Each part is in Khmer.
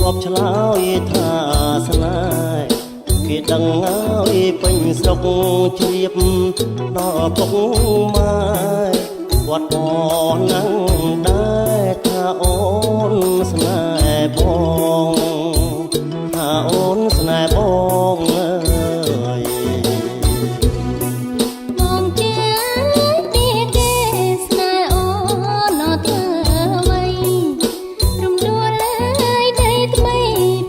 បឆ្លើយថាស្នេហ៍គេដឹងហើយពេញស្រុកជ្រាបដល់ពុកម៉ែគាត់អននឹងដែរថាអូនស្នេហ៍បងថាអូនស្នេហ៍បងអើយបងជាទីគេស្នេហ៍អូនអត់ធ្វើអ្វីរំដួលលើយដីថ្មី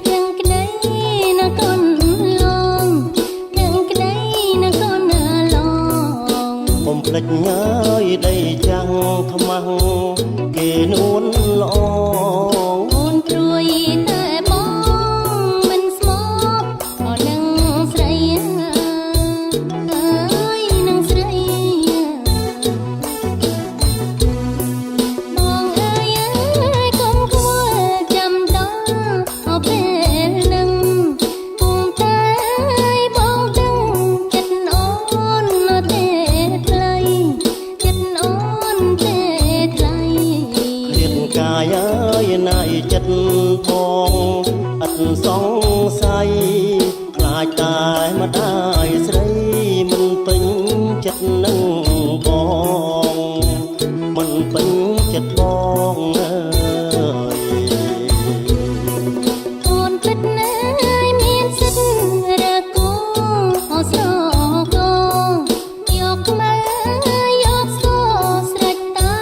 ភាំងក្ដីនគរឡងភាំងក្ដីនគរឡងកុំភ្លេចញ៉ាយដីចាំងខ្មាស់គេនួនល្អអូនព្រួយតែបងមិនស្មោកអូននឹងស្រីអើយនឹងស្រីបងអើយកុំខ្វល់ចាំដល់អពេលនឹងពុំតែបងដឹងចិត្តអូនទេថ្លៃចិត្តអូនទេថ្លៃគ្រៀនកាយអើយណាយចិត្តបងអត់សង្ស័យខ្លាចតែម្ដាយស្រីមិនពេញចិត្តនឹងបងមិនពេញចិត្តបងអើយអូនគិតណាយមានសិទ្ធរកូអស្រកយកមកយកស្គរស្រេចតែ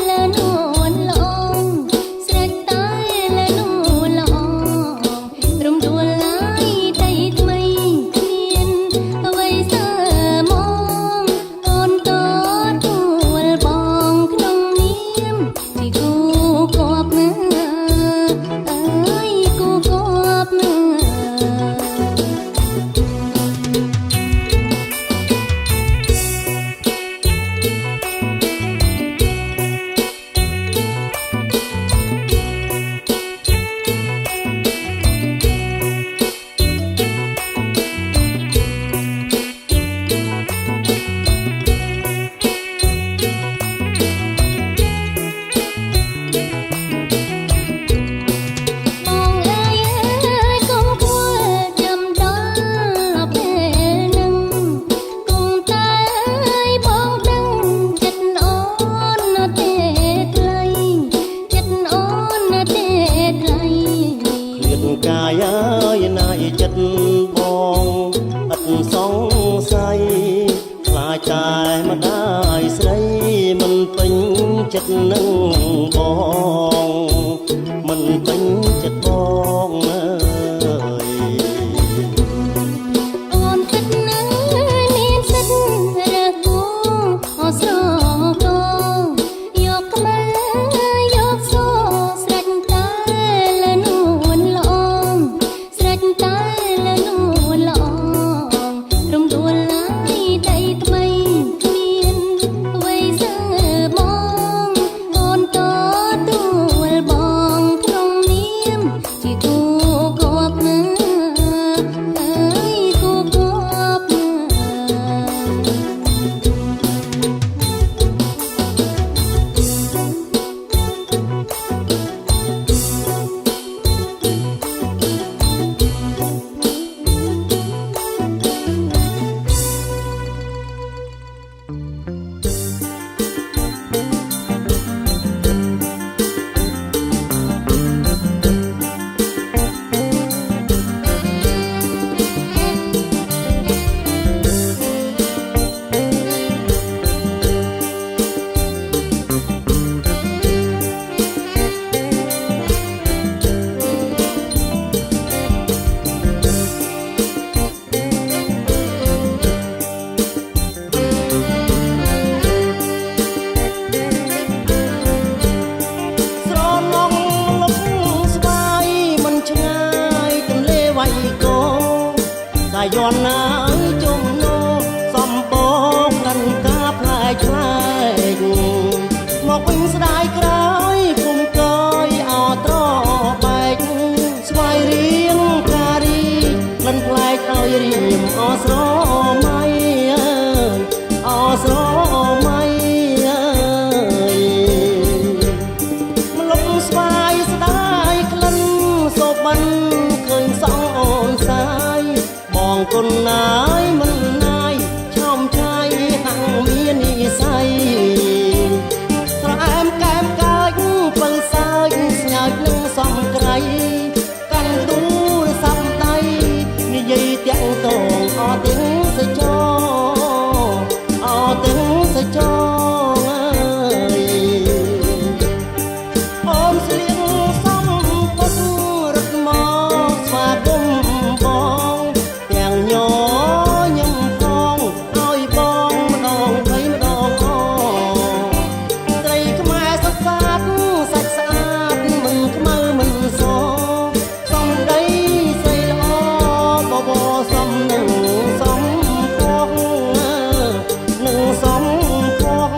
លើនួនល្អស្រេចតែលើនួនល្អរំដួលឡាយដីថ្មីគ្មានអ្វីសើមកអូនតទួលបងក្នុងនាមជាគូគប់ណាអើយគូគប់ណាបងអើយកុំខ្វល់ចាំដល់ពេលនឹងគុំតែបងដឹងចិត្តអូនទេថ្លៃចិត្តអូនទេថ្លៃគ្រៀនកាយអើយណាយចិត្តបងអត់សង្ស័យខ្លាចតែម្ដាយស្រីមិនពេញចិត្តនឹងបងមិនពេញចិត្តបងអើយអូនគិតណាយមានសិទ្ធរកូអស្រកយកមកយកសស្រេចតែលើនួនល្អស្រេចតែលើនួនល្អរំដួលឡាយដីថ្មីគ្មានអ្វីសើមកអូនតទួលបងក្នុងនាមជាគូគប់ណាអើយគូគប់ណាស្រណងលុកស្វាយមិនឆ្ងាយទន្លេវៃកោតែយន់ណាយជុំនោសំបងកិនកាផ្លែកផ្លែកមកវិញស្ដាយក្រោយពុំកយអត្របែកស្វាយរៀងការីក្លិនផ្លែកឲ្យរៀមអស្រមៃអើយអស្រមៃអើយ ស្វាយស្ដាយក្លិនសូបី គុណណាយមិនណាយឆោមឆាយហាំងមាននិស័យស្រែមកែមកាច់ពៅសើចស្ញើចនឹងសំក្រៃកាន់ទូរស័ព្ទដៃនិយាយទាំងតងអទាំងសេចអទាំងសេចអូនស្លៀកសំពុតរត់មកស្វាគមន៍បងទាំងញញឹមផងឲ្យបងម្ដងភ័យម្ដងត្រីខ្មែរសុខសាន្តសាច់ស្អាតមិនខ្មៅមិនសសំដីស្រីល្អបបរសំនឹងសំពងនឹងសំពង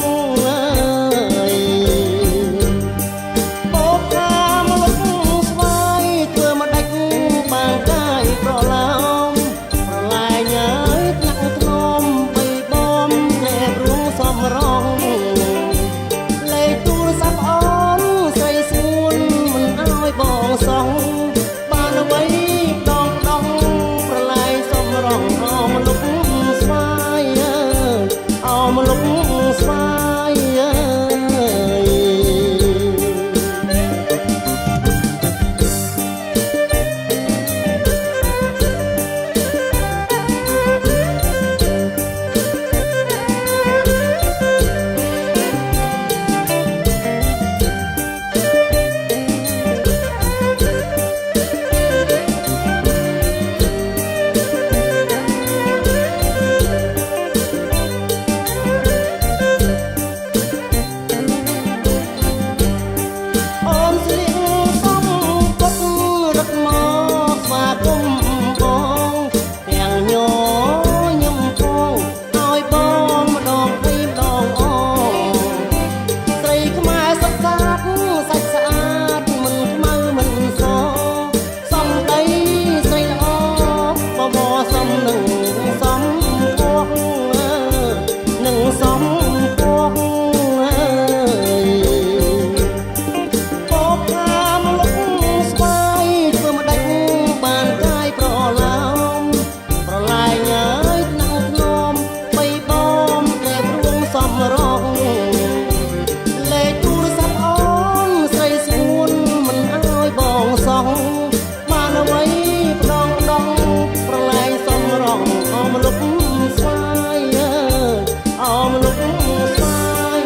បោកតាមលុកស្វាយធ្វើមកដាច់បាងកាយប្រឡោមប្រឡាយញ៉ើយថ្នាក់ថ្នមបីបំតែព្រួងសំរងលេខទូរស័ព្ទអូនស្រីស្ងួនមិនឲ្យបងសងបានអ្វីដងដងប្រឡាយសំរងអមលុកស្វាយអមលុកស្វាយអូនស្លៀកសំពុតរត់មកស្វាគមន៍បងទាំងញញឹមផងឲ្យបងម្ដងភ័យម្ដងស្រីខ្មែរសុខសាន្តសាច់ស្អាតមិនខ្មៅមិនសសំដីស្រីល្អបបរសំនឹងសំពងនឹងសំពងបោកតាមលុកស្វាយធ្វើមកដាច់បានកាយប្រឡោមប្រឡាយញ៉ើយថ្នាក់ថ្នមបីបំតែព្រួងសំរងលេខទូរស័ព្ទអូនស្រីស្ងួនមិនឲ្យបងសងបានអ្វីផ្ដងដងប្រឡាយសំរងអមលុកស្វាយអមលុកស្វាយ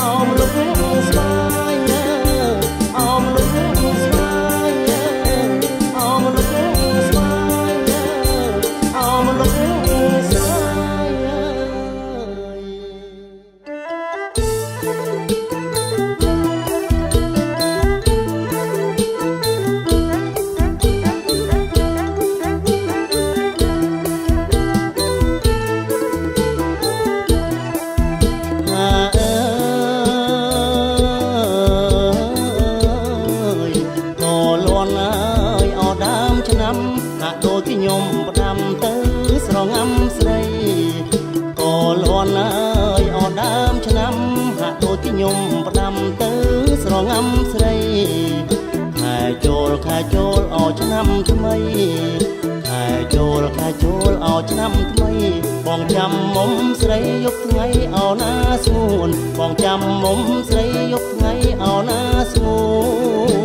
អមលុកស្វាយអមលុកស្វាយអមលុកស្វាយអមលុកស្វាក៏លន់អើយអដើមឆ្នាំហាក់ដូចខ្ញុំផ្ដាំទៅស្រងាំស្រីក៏លន់អើយអដើមឆ្នាំហាក់ដូចខ្ញុំផ្ដាំទៅស្រងាំស្រីខែចូលអោឆ្នាំថ្មីខែចូលអោឆ្នាំថ្មីបងចាំមុំស្រីយកថ្ងៃអោណាស្ងួនបងចាំមុំស្រីយកថ្ងៃអោណាស្ងួន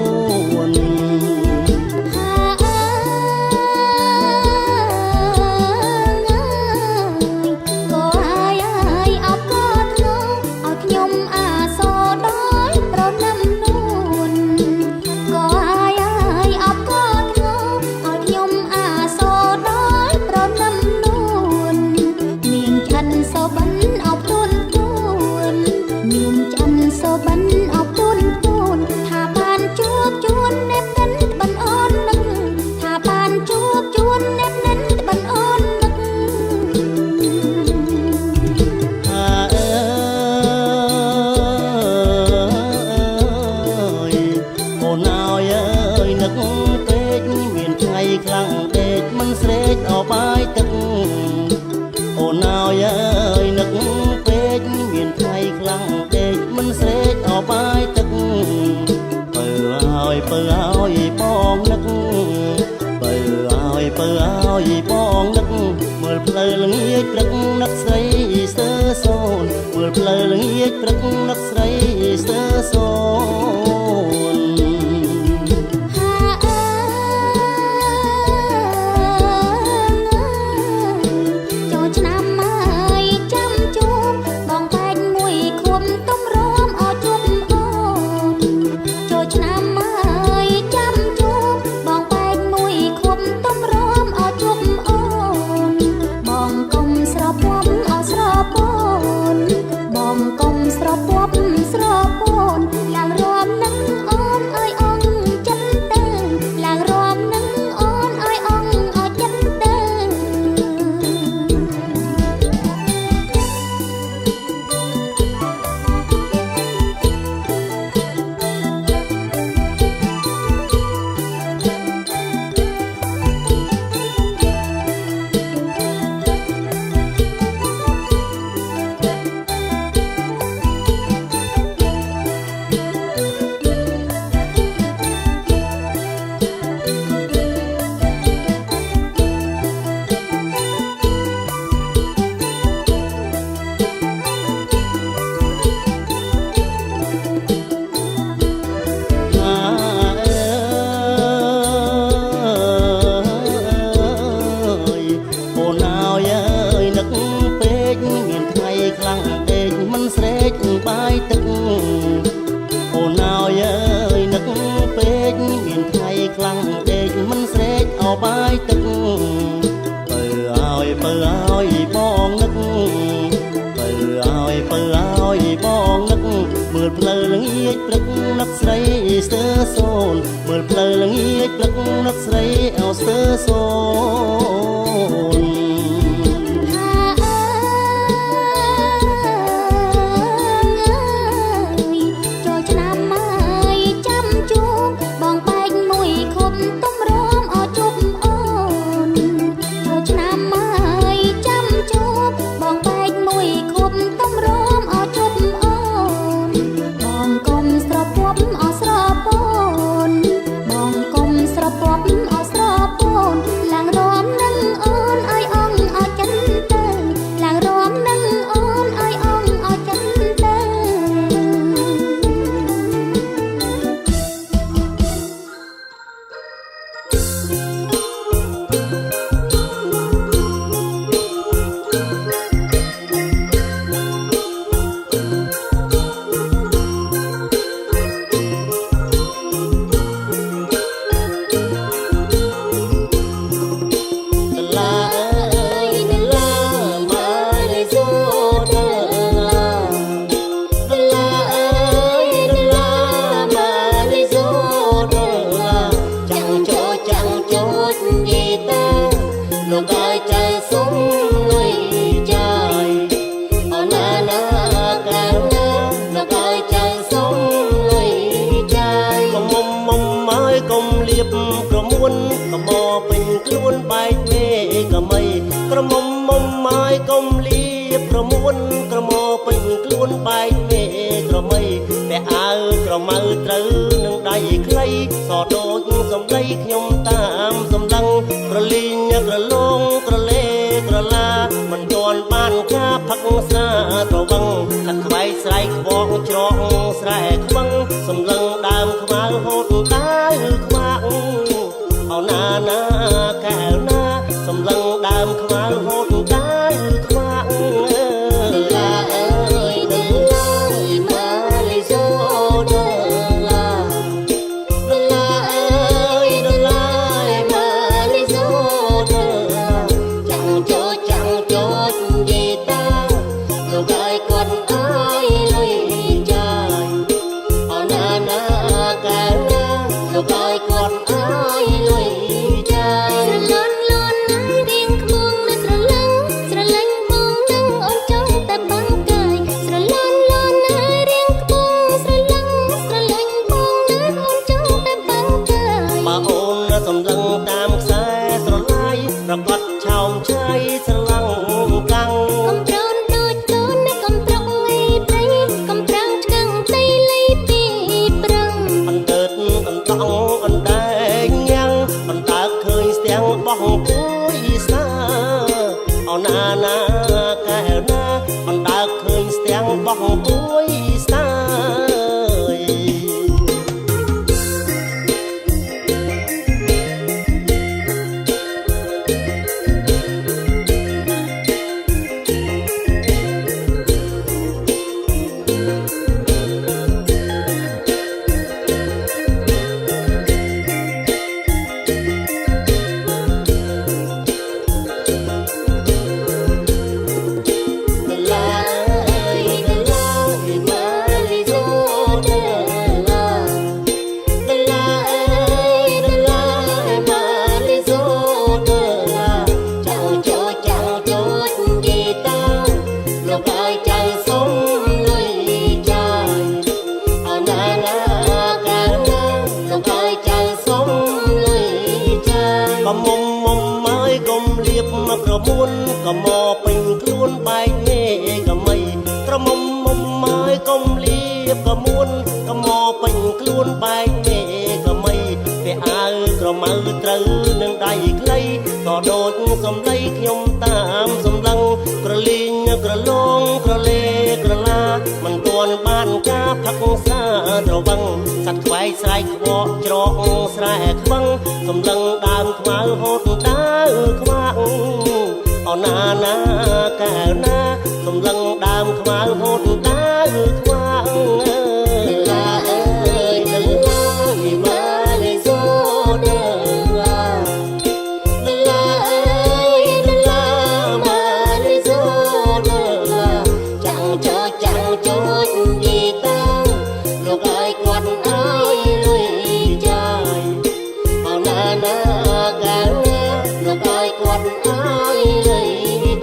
so បងនឹកមើលផ្លូវល្ងាចព្រឹកនឹកស្រីស្ទើសូនមើលផ្លូវល្ងាចព្រឹកនឹកស្រីស្ទើសូនចូលឆ្នាំហើយចាំជួបបងបែកមួយខួបទំរមអត់ជួបអូនចូលឆ្នាំហើយចាំជួបបងបែកមួយខួបទំរមអត់ជួបអូនបងកុំស្រពំអត់ស្រពូនបងកុំស្រពំស្រពូនឡើងរំនឹងអូនអើយអងចិត្តទៅឡើងរំនឹងអូនអើយអងអត់ចិត្តទៅ អូនអើយអើយនឹកពេកមានថ្ងៃខ្លាំងពេកមិនស្រេកបាយទឹកអូនអើយអើយនឹកពេកមានថ្ងៃខ្លាំងពេកមិនស្រេកអោបាយទឹកបើឲ្យបងនឹកបើឲ្យបងនឹកមើលផ្លូវល្ងាចព្រឹកនឹកស្រីស្ទើសូនមើលផ្លូវល្ងាចព្រឹកនឹកស្រីអោស្ទើសូន ចូលឆ្នាំហើយចាំជួបបងបែកមួយខុបទំរមអត់ជួបអូនចូលឆ្នាំហើយចាំជួបបងបែកមួយខុបទំរមអត់ជួបអូនបងកុំស្រពំអត់ស្រពូនបងកុំស្រពំអត់ស្រពូនឡើងរំនឹងអូនអើយអងអត់ចិត្តទៅឡើងរំនឹងអូនអើយអងអត់ចិត្តទៅ លោកអើយใจសុំលុយចាយអូនណាកែវណាលោកអើយใจសុំលុយចាយកុំមុំហើយកុំលៀបក្រមួនកុំមកពេញខ្លួនបែកមេកមៃក្រមុំហើយកុំលៀបក្រមួនក្រមកពេញខ្លួនបែកមេក្រមៃតែអើក្រមៅត្រូវនឹងដៃខ្លីសដូចសំដីខ្ញុំតាមសំឡឹងក្រលីងក្រឡងក្រលេក្រឡាមិនទាន់បានការផឹកសាត្រវឹងខាត់ក្បៃស្រែកខ្វងច្រកស្រែខ្វឹងសំឡឹងដើមខ្មៅហូតតាយខ្វាក់អូនណាកែវណាសំឡឹងដើមខ្មៅហូតតាយខ្វាក់ឡាអើយដឹងឡើយម៉ាលីសូដឡាឡាអើយដឹងឡើយម៉ាលីសូដចាំងចូលយីតាលោកអើយគាត់អើយលុយចាយអូ ក៏មុំហើយកុំលៀបមកក្រមួនក៏មកពេញខ្លួនបែកញេក៏មិនត្រមុំហើយកុំលៀបក៏មួនក៏មកពេញខ្លួនបែកញេក៏មិនពាក់អាវក្រមៅត្រូវនឹងដៃខ្លីក៏ដូចសំឡីខ្ញុំតាមសំឡឹងក្រលីងក្រឡងក្រលេក្រឡាមិនទាន់បានការផឹកសាត្រវឹងសត្វខ្វែងស្រែកខ្វក់ច្រកស្រែខ្វឹងសំឡឹងដើមខ្មៅហូតដើខ្វាក់អណាណាកែវណាសំឡឹងដើមខ្មៅហូតដើខ្វាក់ឡាអើយឡាម៉ាលេសូដើឡាម៉ាលេសូដើចាំងចូលយីតាលោកអើយគាត់អើយលុយចាយអណាណាកែវណាលោកអើយគាត់អើយលុយ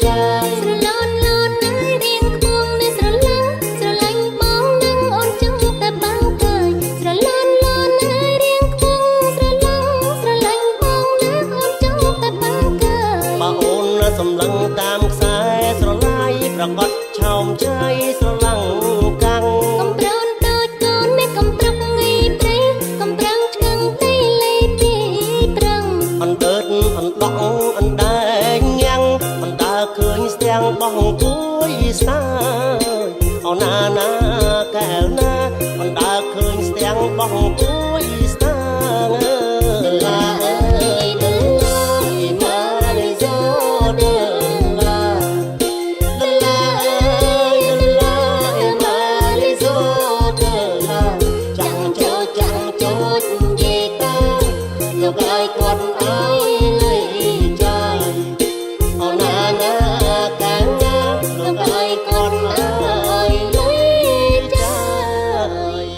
ចាយស្រលន់លន់ណាស់រៀងខ្ពងនេះស្រឡាញ់បងនឹងអូនចង់តែបាំងកាយស្រលន់លន់ណាស់រៀងខ្ពងស្រឡាញ់បងនឹងអូនចង់តែបាំងកាយបើអូនសម្លឹងតាមខ្សែស្រឡាយប្រកបឆោមឆាយស្រឡាំងកាំងកំប្រោនដូចកូននេះកំត្រុកងីព្រៃកំប្រាំងឆ្កឹងទីលេពីប្រឹងអណ្ដើតអណ្ដក់អណ្ដែងញ៉ាំងអណ្ដើឃើញស្ទាំងបងគួយស្តាយអូណាណាកែវណាអណ្ដើឃើញស្ទាំងបងគួយស្តាយឡាអើយម៉ាលេសូដើឡាម៉ាលេសូដើឡាចាំងចូលយីតាលោកអើយគាត់អើយលុយចាយអូណាណាកែវណាលោកអើយគាត់អើយលុយចាយ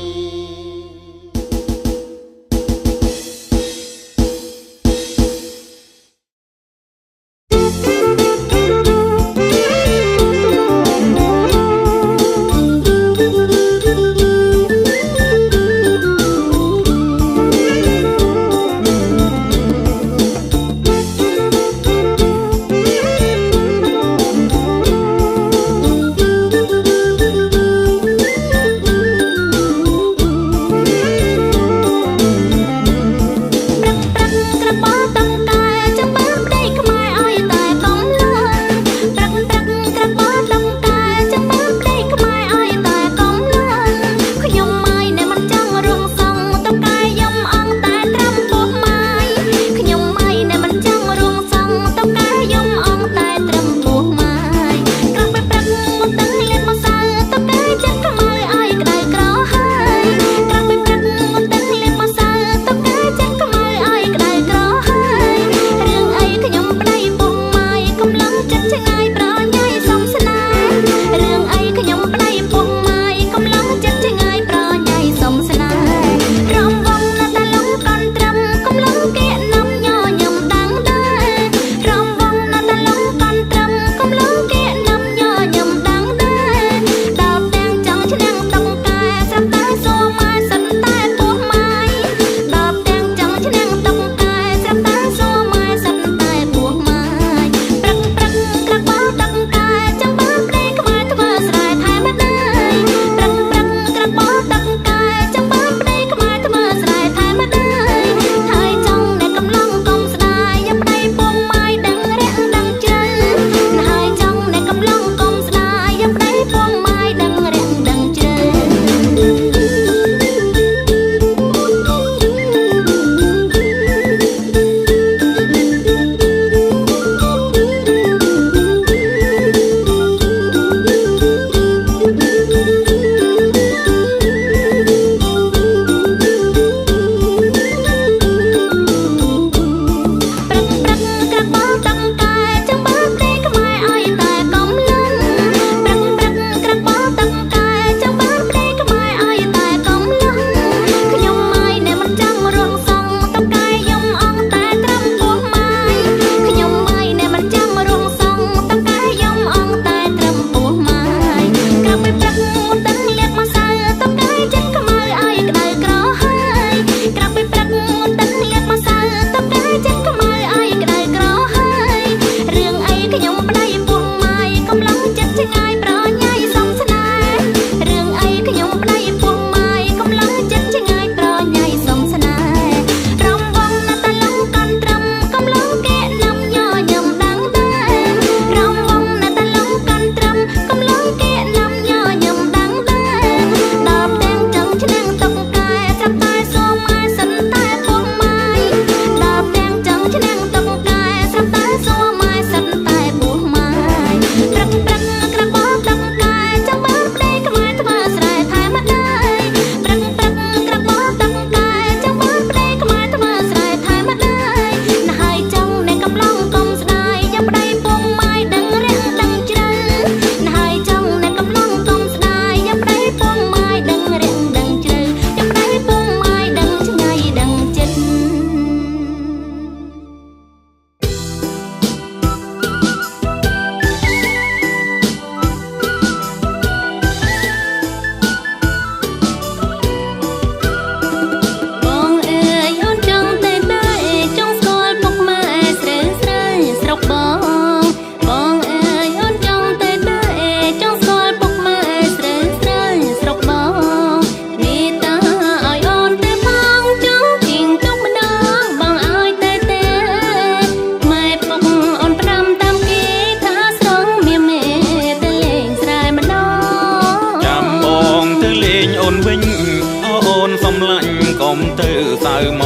សំឡាញ់កុំទៅសៅម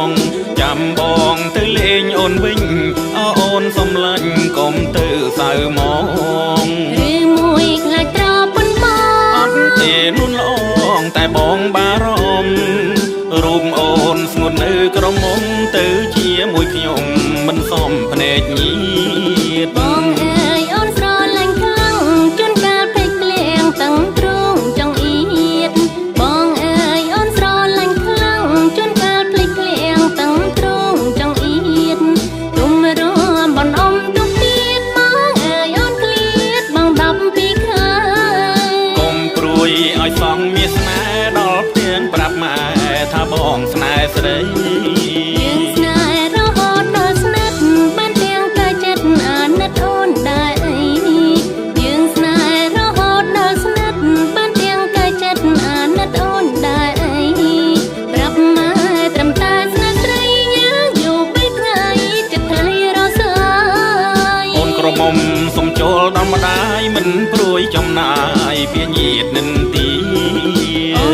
ងចាំបងទៅលេងអូនវិញអូនសំឡាញ់កុំទៅសៅមងឬមួយខ្លាចត្រប៉ុនបងអត់ទេនួនល្អងតែបងបារម្ភរូបអូនស្ងួតនៅក្រមុំទៅជាមួយខ្ញុំមិនសមភ្នែកញៀតបងអើយអូនស្រឡាញ់ខ្លាំងជួនកាលពេកក្លៀងតឹងទ្រូងចង់អៀតបងអើយអូនស្រឡាញ់ខ្លាំងជួនកាលពេកក្លៀងតឹងទ្រូងចង់អៀតទុំរួមបងអ៊ំទុកទៀតបងអើយអូនក្លៀតបង10ពីខែកុំព្រួយឲ្យសងមានស្នេហ៍ដល់ផ្ទៀងប្រាប់ម៉ែថាបងស្នេហ៍ស្រីយើងស្នេហ៍រហូតដល់ស្និទ្ធបានទាំងកាយចិត្តអាណិតអូនដែរយើងស្នេហ៍រហូតដល់ស្និទ្ធបានទាំងកាយចិត្តអាណិតអូនដែរប្រាប់ម៉ែត្រឹមតែស្នេហ៍ស្រីយើងอยู่ពេលថ្ងៃចិត្តថ្លៃរសើយអូនក្រមុំសុំចូលដល់ម្ដាយមិនព្រួយចំណាយពីញាតនិន្ទាអូ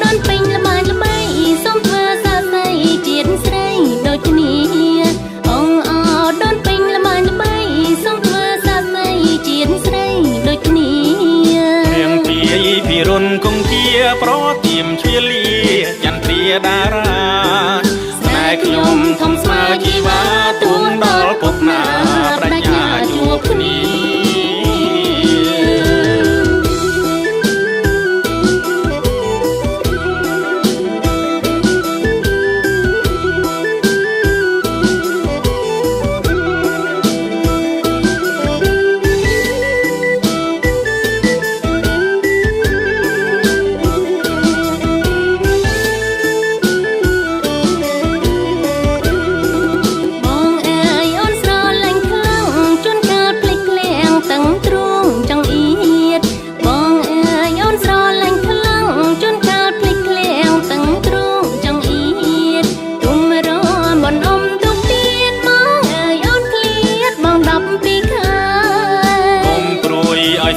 នពេញល្បាយល្បីសូមធ្វើសរសៃជាតិស្រីដូចគ្នាអូនពេញល្បាយល្បីសូមធ្វើសរសៃជាតិស្រីដូចគ្នារៀងពីពីរុនគង្គាប្រទៀមឈ្វាលាចន្ទ្រាតារាស្នេហ៍ខ្ញុំធំស្មើជីវ៉ាទួងដល់ពុកណាប្រាជ្ញាជួបគ្នា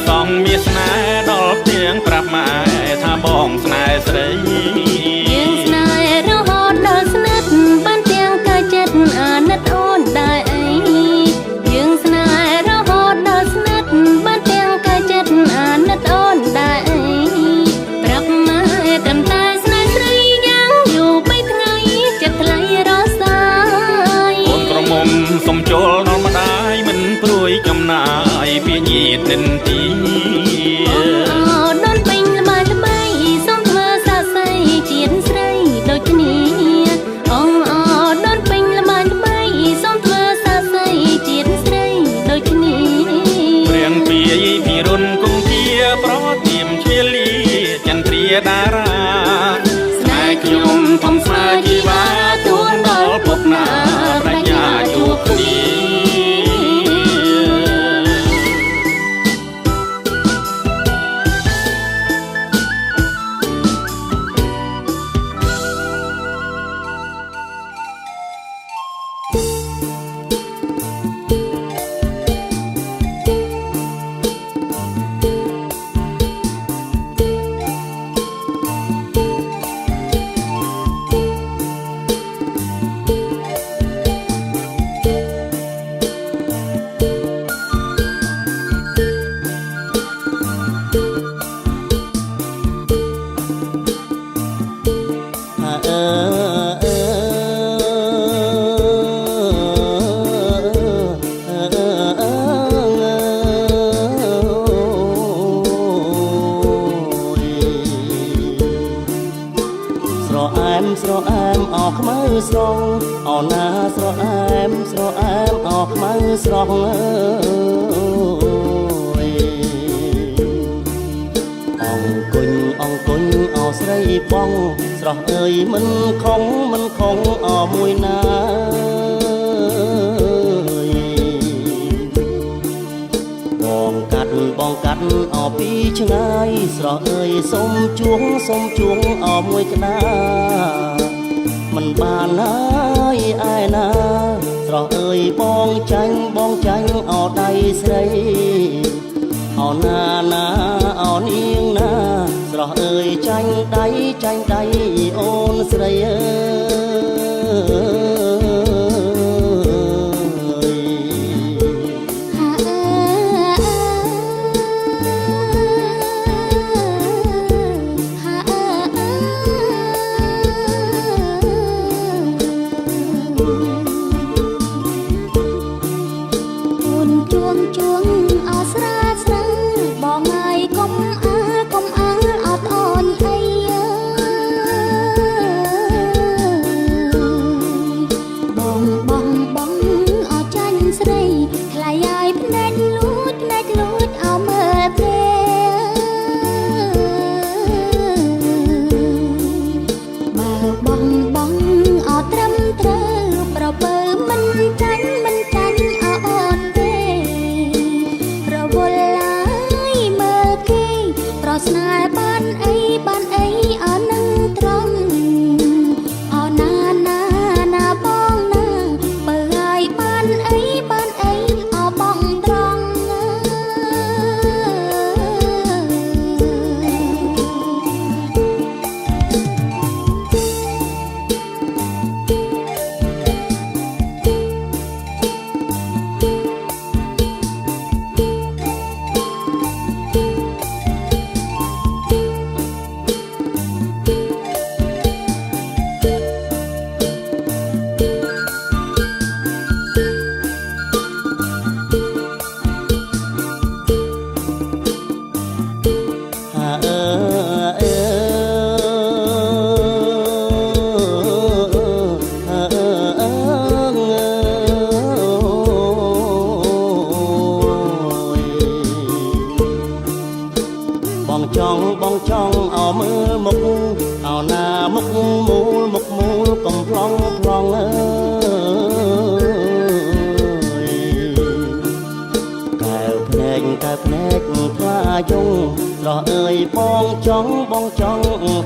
សងមានស្នេហ៍ដល់ផ្ទៀងប្រាប់ម៉ែថាបងស្នេហ៍ស្រីយើងស្នេហ៍រហូតដល់ស្និទ្ធបានទាំងកាយចិត្តអាណិតអូនដែរយើងស្នេហ៍រហូតដល់ស្និទ្ធបានទាំងកាយចិត្តអាណិតអូនដែរប្រាប់ម៉ែត្រឹមតែស្នេហ៍ស្រីយ៉ាងอยู่ពេលថ្ងៃចិត្តថ្លៃរសាយអូនក្រមុំសុំចូលដល់ម្ដាយមិនព្រួយចំណាយពីញាតនិន្ទាអូនពេញល្បាយល្បីសូមធ្វើសរសៃជាតិស្រីដូចគ្នាអូនពេញល្បាយល្បីសូមធ្វើសរសៃជាតិស្រីដូចគ្នារៀងពីពីរុនគង្គាប្រទៀមឈ្វាលាចន្ទ្រាតារាស្នេហ៍ខ្ញុំធំស្មើជីវ៉ាទួងដល់ពុកណាប្រាជ្ញាជួបគ្នាស្រអែមអោខ្មៅស្រងអូនណាស្រអែមអោខ្មៅស្រងអង្គុញអោស្រីបងស្រស់អើយមិនខំអោមួយណាបងកាត់អោពីឆ្ងាយស្រស់អើយសុំជួងអោមួយក្តាមិនបានហើយឯណាស្រស់អើយបងចាញ់អោដៃស្រីអោណាអោនាងណាស្រ ោះអើយចាញ់ដៃអូនស្រីអើយជួងអស្រាស្រាបងហើយកុំអើអត់អូនអីបងអត់ចាញ់ស្រីថ្លៃហើយភ្នែកលួចអោមើលទេបើបងអត់ត្រឹមត្រូវប្រពើមិនចាញ់អោអូនទេរវល់ហើយមើលគេប្រស្នេហ៍បានអីអោនឹងត្រង់អោណាបងណាបើហើយបានអីអោបងត្រង់បងចង់អោមើលមុខអោណាមុខមូលកំប្លង់អើយកែវភ្នែកថ្លាយងរស់អើយបងចង់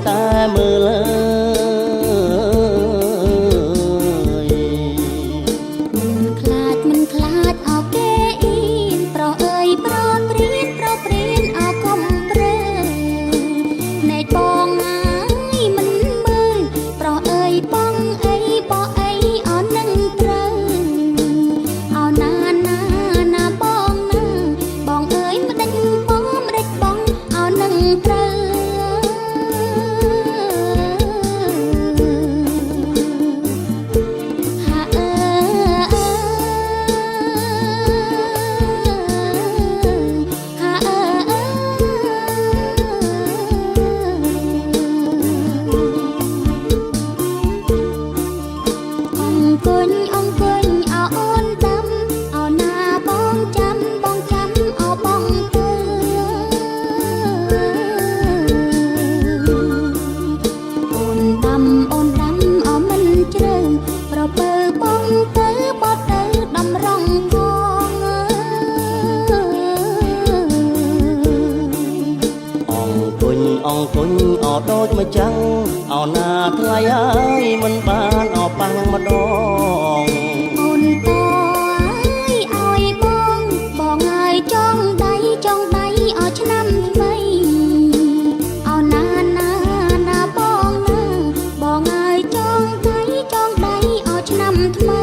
តែមើលមិនខ្លាចអោគេអ៊ីនប្រអើយប្រព្រៀនអោកុំបងហើយមិនមើលប្រអើយបងអីអោនឹងត្រូវអោណាបងអើយម្ដេចបងអោនឹងត្រូវអង្គុញអោអូនដាំអោណាបងចាំអោបងទៅអូនដាំអោមិនជ្រៅប្រពើបងទៅបត់ទៅតម្រង់ផងអង្គុញអោដូចមកចាំងអោណាថ្លៃហើយមិនបានអោប៉ះម្ដងអូនតឲ្យបងហើយចង់ដៃអោឆ្នាំថ្មីអោណាបងហើយចង់ដៃអោឆ្នាំថ្មី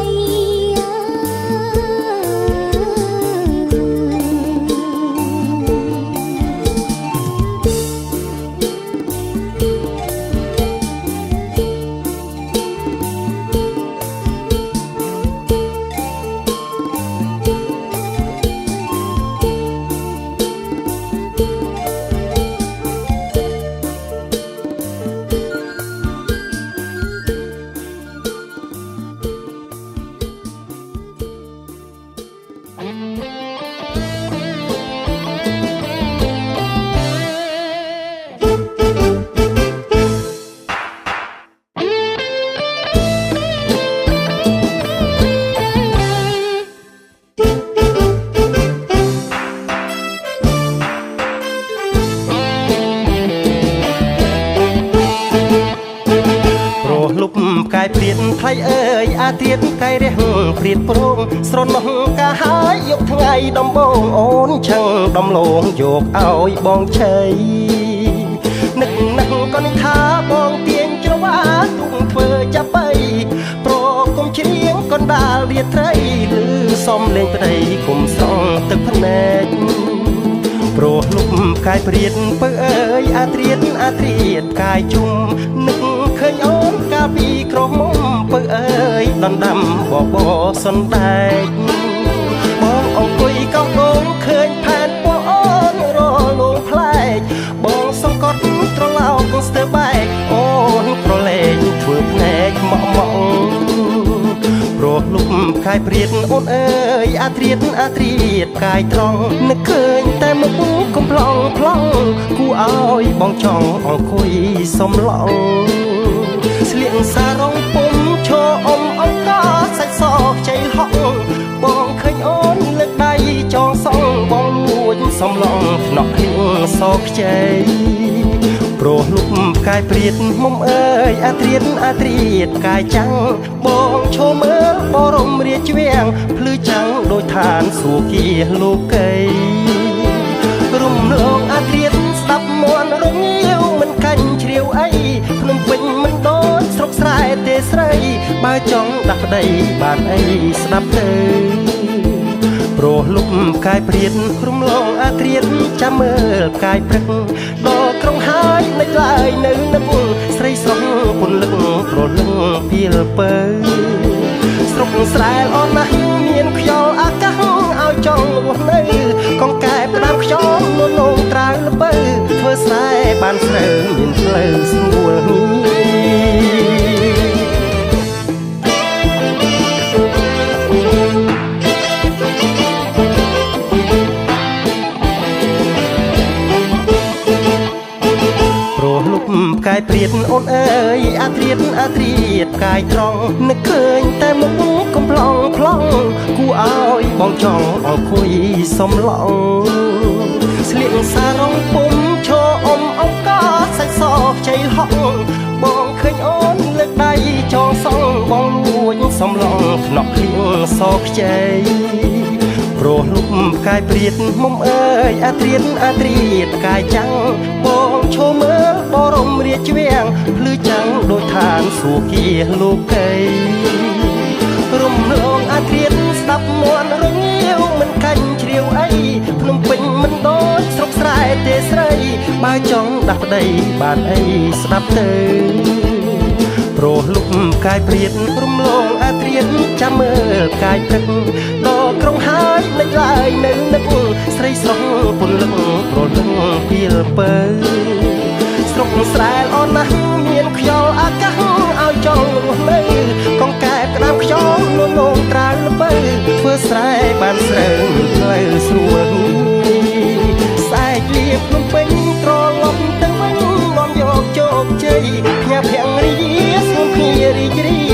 ផ្កាយព្រាតថ្លៃអើយអាទិត្យកាយរះព្រាតព្រមស្រណោះកាហើយយកថ្ងៃដំបងអូនឆឹងដំឡងយកឲ្យបងឆៃនឹក រាត្រីឬសំលេងប្តីគុំស្រង់ទឹកភ្នែកព្រោះលុបកាយព្រាតពើអើយអាត្រៀតកាយជុំនឹកឃើញអូនកាលពីក្រមុំពើអើយដណ្ដាំបបសណ្ដែកបងអង្គុយកោងអូនឃើញផែនពណ៌អូនរលងផ្លែកបងសង្កត់ត្រឡោកស្ទើបែកអូនប្រឡែងធ្វើភ្នែកមកព្រោះលុបកាយព្រាតអូនអើយអាត្រៀតកាយត្រង់នឹកឃើញតែមុខកំប្លង់គួរឲ្យបងចង់អង្គុយសំឡងស្លៀកសារងពុំឈរអង្គសាច់សខ្ចីហក់បងឃើញអូនលើកដៃចងសងបងលួចសំឡងខ្នោះហៀងសខ្ចីព្រោះលុបកាយព្រាតមុំអើយអាត្រៀតកាយចាំងបងឈរមើលបរមរាជវាំងភ្លឺចាំងដោយឋានសួគ៌លោកីរំលងអាត្រៀតស្ដាប់មន់រងាវមិនកាញ់ជ្រាវអីភ្នំពេញមិនដូចស្រុកស្រែទេស្រីបើចង់ដាក់ប្តីបានអីស្ដាប់ទៅព្រោះលុបកាយព្រាតរំលងអាត្រៀតចាំមើលកាយព្រឹកដល់ក្រុងហើយនៅឡើយនៅនឹកស្រីស្រស់ពន្លឹកប្រលឹងពីលពើស្រុកស្រែល្អណាស់មានខ្យល់អាកាសឲ្យចង់រស់នៅកងកែផ្ដាំខ្យល់លនងត្រាវល្បើធ្វើស្រែបានស្រូវមានផ្លូវស្រួលកាយព្រាតអូនអើយអាត្រៀតកាយត្រង់នឹកឃើញតែមុខកំប្លង់គួរឲ្យបងចង់អង្គុយសំឡងស្លៀកសារងពុំឈរអង្គសាច់សខ្ចីហក់បងឃើញអូនលើកដៃចងសងបងលួចសំឡងខ្នោះហៀងសខ្ចីព្រោះលុបកាយព្រាតមុំអើយអាត្រៀតកាយចាំងបងឈរមើលបរមរាជវាំងភ្លឺចាំងដោយឋានសួគ៌លោកីរំលងអាត្រៀតស្ដាប់មន់រងាវមិនកាញ់ជ្រាវអីភ្នំពេញមិនដូចស្រុកស្រែទេស្រីបើចង់ដាក់ប្តីបានអីស្ដាប់ទៅព្រោះលុបកាយព្រាតរំលងអាត្រៀតចាំមើលកាយព្រឹកដល់ក្រុងហើយនៅឡើយនៅនឹកស្រីស្រស់ពន្លឹកប្រលឹងពីលពើស្រុកស្រែល្អណាស់មានខ្យល់អាកាសឲ្យចង់រស់នៅកងកែផ្ដាំខ្យល់លនងត្រាវល្បើធ្វើស្រែបានស្រូវមានផ្លូវស្រួលខ្សែលៀបភ្នំពេញត្រឡប់ទៅវិញនាំយកជោគជ័យផ្ញើភរិយាស្ងគ្នារីករាយ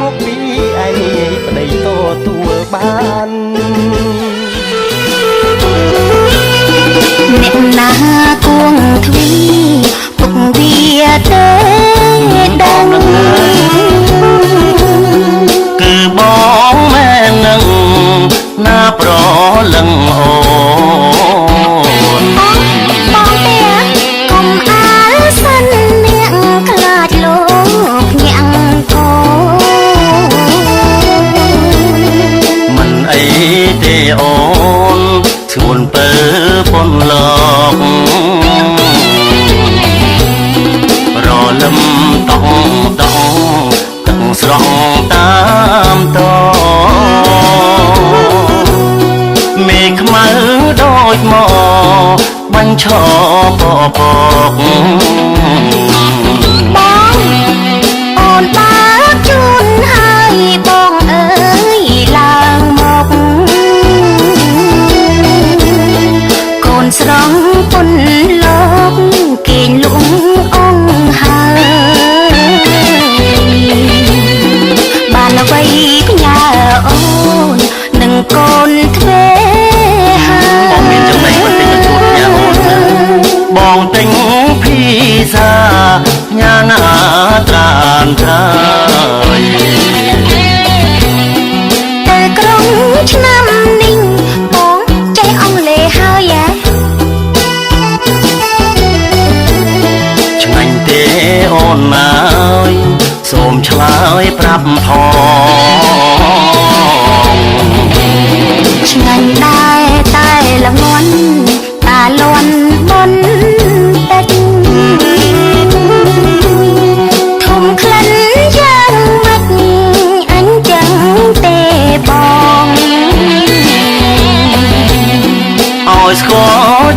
មកពីឯនេះប្តីទទួលបានអ្នកណាគួងទ្វីពុកវាទេដឹងគឺបងមែននឹងណាប្រលឹងអូនបងទេកុំអាលសិននាងខ្លាចលោកញាំងកោមិនអីទេអូនឈួនពើពនលករលឹមតង់ទាំងស្រស់តាមតមេខ្មៅដូចមកបាញ់ឈរពពកបងអូនបើជូនហើយបងអើយឡើងមកកូនស្រង់ពុនលោកគេងលងអងហើយបានអ្វីផ្ញើអូននឹងកូនទ្វេហើយបងមានចំណៃបន្តិចបញ្ជូនញ៉ាអូនបងទិញភីសា nhà na tràn trời từ trong năm ninh bốn trái ông lệ hơi à chẳng anh tế ôn ơi xôm trái prap thò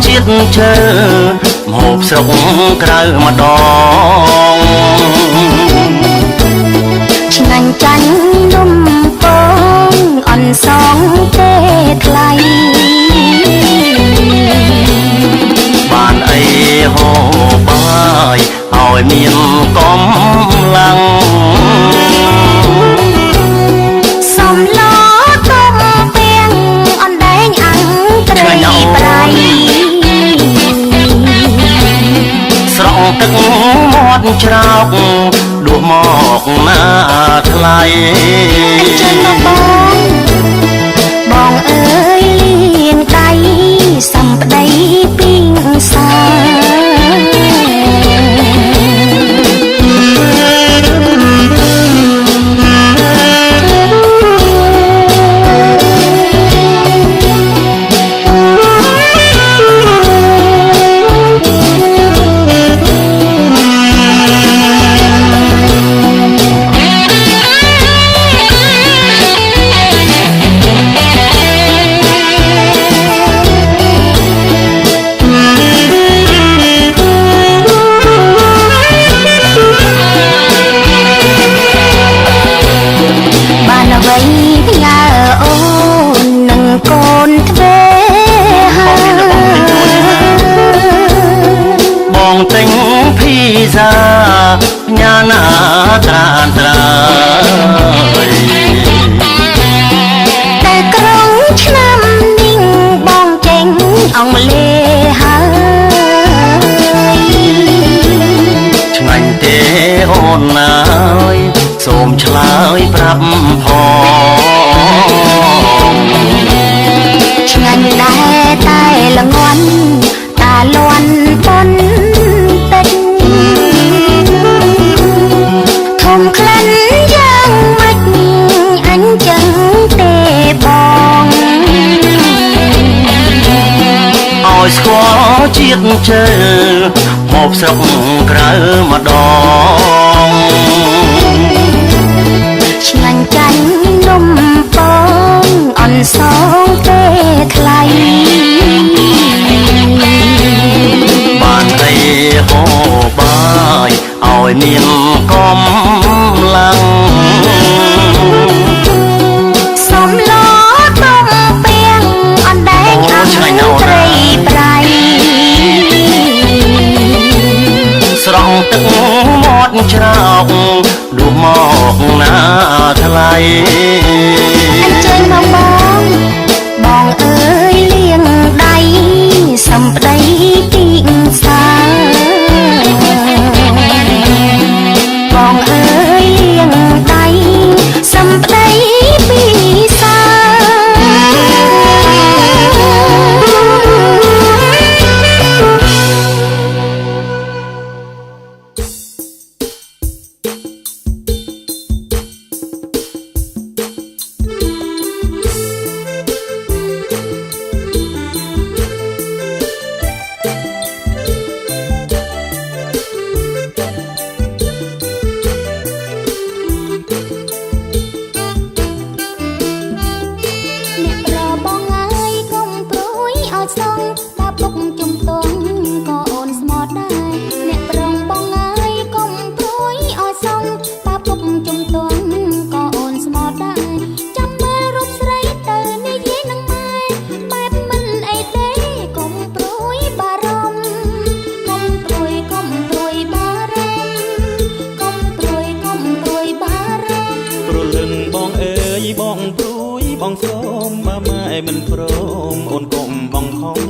ជាតិជើមហូបស្រុកក្រៅម្ដងឆ្ងាញ់ចាញ់នំពងអន់សងទេថ្លៃបានអីហូបបាយឲ្យមានកម្លាំងសំឡទុំពាំងអណ្ដែងអាំងត្រីប្រៃស្រង់ទឹកមាត់ច្រោកដួសមកណាថ្លៃអញ្ចឹងបងអើយលៀងដៃសំប្តីពីងសាញ៉ាណាត្រានត្រើយតែក្រុងឆ្នាំនេះបងចេញអង់គ្លេសហើយឆ្ងាញ់ទេអូនណាយសូមឆ្លើយប្រាប់ផងឆ្ងាញ់ដែរតែល្ងន់តាលន់ប៉ុនតិចធំក្លិនយ៉ាងម៉េចអញ្ចឹងទេបងឲ្យស្គាល់ជាតិជើហូបស្រុកក្រៅម្ដងឆ្ងាញ់ចាញ់នំពងអន់សងទេថ្លៃបានអីហូបបាយឲ្យមានកម្លាំងសំឡទុំពាំងអណ្ដែងអាំងត្រីប្រៃស្រង់ទឹកមាត់ច្រោកដួសមកណាថ្លៃអញ្ចឹងបងអើយលៀងដៃសំប្តីពីងសាបងអើយលៀងដៃសំប្តីពីសាបងស្រោមម៉ែមិនព្រមអូនកុំបងខំ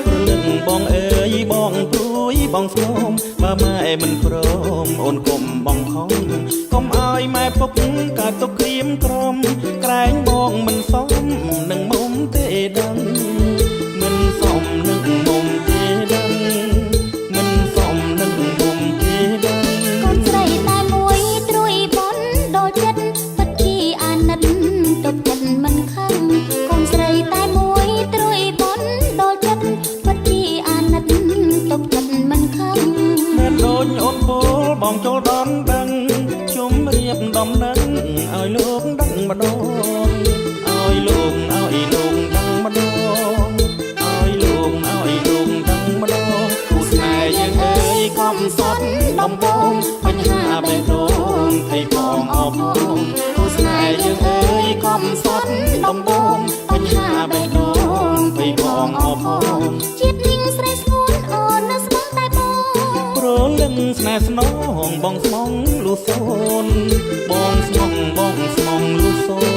ព្រលឹងបងអើយបងព្រួយបងស្រោមម៉ែមិនព្រមអូនកុំបងខំកុំឲ្យម៉ែពុកកើតទុកក្រៀមក្រំក្រែងបងមិនសមនឹងមុំទេដឹងមិនសមនឹងមុំទេដឹងមិនសមនឹងមុំទេដឹងកូនស្រីតែមួយត្រួយបនដល់ចិត្តពិតជាអាណិតទុកចិត្តមិនខឹងកូនស្រីតែមួយត្រួយបនដល់ចិត្តពិតជាអាណិតទុកចិត្តមិនខឹងមិនដូចអូនពោលបងចូលដំដឹងជុំរៀបដំណឹងឲ្យលោកដឹងម្ដងឲ្យលោកដឹងម្ដងឲ្យលោកដឹង សត់ដំបងបញ្ហាបេះដូងភ័យផងអបផងគូស្នេហ៍យើងអើយកំសត់ដំបងបញ្ហាបេះដូងភ័យផងអបផងជាតិលីងស្រីស្ងួនអូននៅស្មងតែបងព្រលឹងស្នេហ៍ស្នងបងស្មងលូសូនបងស្មងលូសូនបងស្មងលូសូន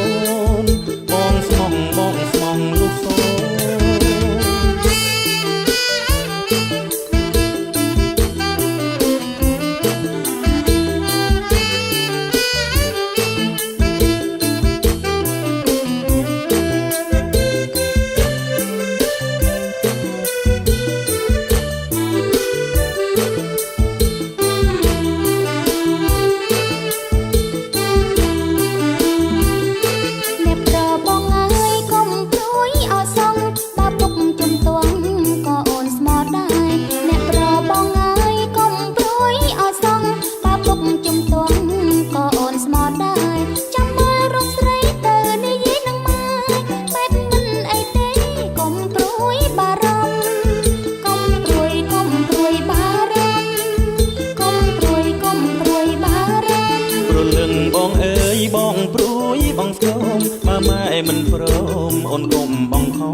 មិនព្រមអូនគុំបងខំ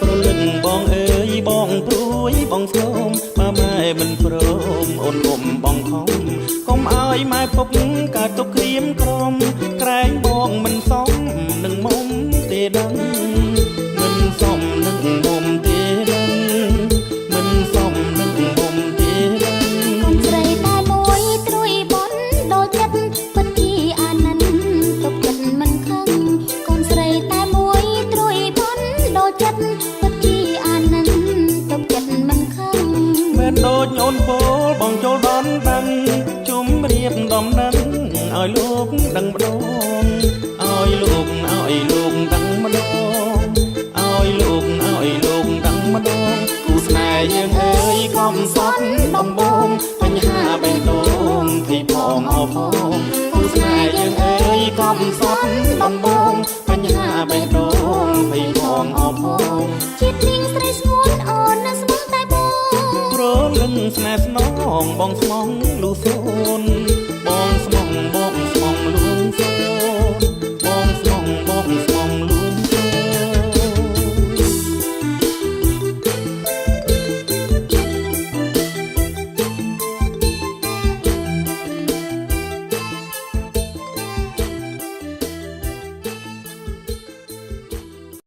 ព្រលឹងបងអើយបងព្រួយបងស្គមម៉ែមិនព្រមអូនគុំបងខំកុំឲ្យម៉ែពុកកើតទុកក្រៀមក្រំក្រែងបងមិនសមនឹងមុំទេដឹងមិនសមនឹងមុំទេដឹងមិនសមនឹងមុំទេដឹងកូនស្រីតែមួយត្រួយបនដល់ចិត្តពិតជាអាណិនទុកចិត្តមិនខឹងកូនស្រីតែមួយត្រួយបនដល់ចិត្តពិតជាអាណិនទុកចិត្តមិនខឹងមិនដូចអូនពោលបងចូលដល់ដឹងជុំរៀបដំណឹងឲ្យលោកដឹងម្ដងឲ្យលោកដឹងម្ដងឲ្យលោកដឹងម្ដងគូស្នេហ៍យើងអើយកំសត់ដំបងបញ្ហាបេះដូងភ័យផងអបផងគូស្នេហ៍យើងអើយកំសត់ដំបងបញ្ហាបេះដូងភ័យផងអបផងជាតិលីងស្រីស្ងួនអូននៅស្មងតែបងព្រលឹងស្នេហ៍ស្នងបងស្មងលូ